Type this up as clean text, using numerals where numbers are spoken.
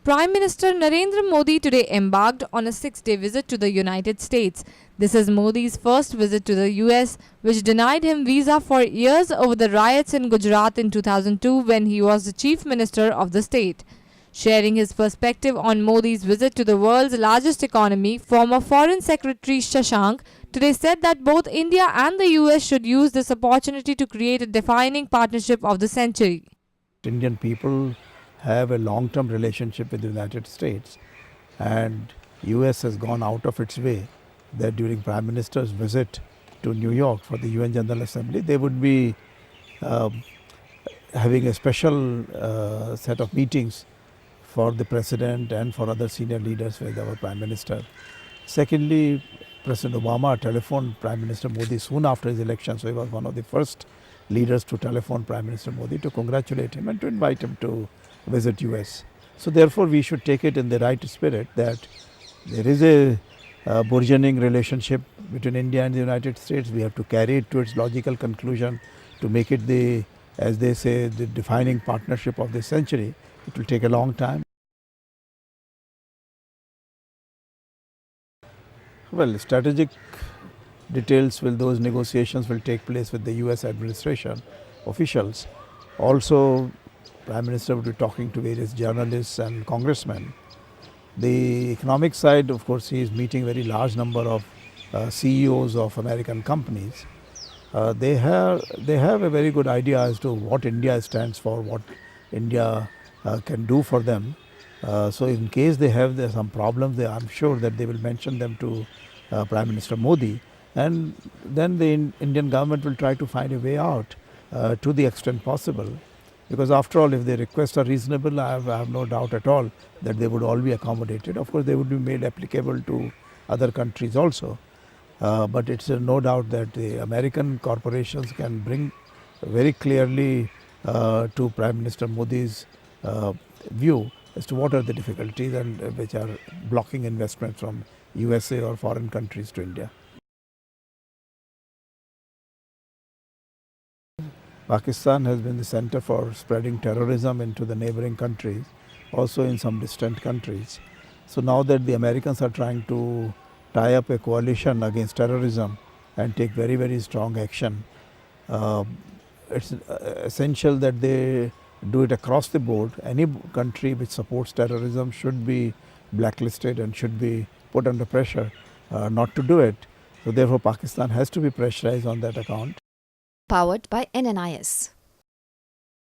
Prime Minister Narendra Modi today embarked on a 6-day visit to the United States. This is Modi's first visit to the US, which denied him visa for years over the riots in Gujarat in 2002 when he was the chief minister of the state. Sharing his perspective on Modi's visit to the world's largest economy, former Foreign Secretary Shashank today said that both India and the US should use this opportunity to create a defining partnership of the century. Indian people have a long-term relationship with the United States, and US has gone out of its way that during Prime Minister's visit to New York for the UN General Assembly, they would be having a special set of meetings for the President and for other senior leaders with our Prime Minister. Secondly, President Obama telephoned Prime Minister Modi soon after his election, so he was one of the first leaders to telephone Prime Minister Modi to congratulate him and to invite him to visit US. So therefore we should take it in the right spirit that there is a burgeoning relationship between India and the United States. We have to carry it to its logical conclusion to make it the, as they say, the defining partnership of this century. It will take a long time. Well, strategic details those negotiations will take place with the US administration officials. Also, Prime Minister will be talking to various journalists and congressmen. The economic side, of course, he is meeting a very large number of CEOs of American companies. They have a very good idea as to what India stands for, what India can do for them. So in case they have some problems, I'm sure that they will mention them to Prime Minister Modi, and then the Indian government will try to find a way out to the extent possible. Because after all, if the requests are reasonable, I have no doubt at all that they would all be accommodated. Of course, they would be made applicable to other countries also. But it's no doubt that the American corporations can bring very clearly to Prime Minister Modi's view as to what are the difficulties and which are blocking investment from USA or foreign countries to India. Pakistan has been the center for spreading terrorism into the neighboring countries, also in some distant countries. So now that the Americans are trying to tie up a coalition against terrorism and take very, very strong action, it's essential that they do it across the board. Any country which supports terrorism should be blacklisted and should be put under pressure not to do it. So therefore Pakistan has to be pressurized on that account. Powered by Nnis.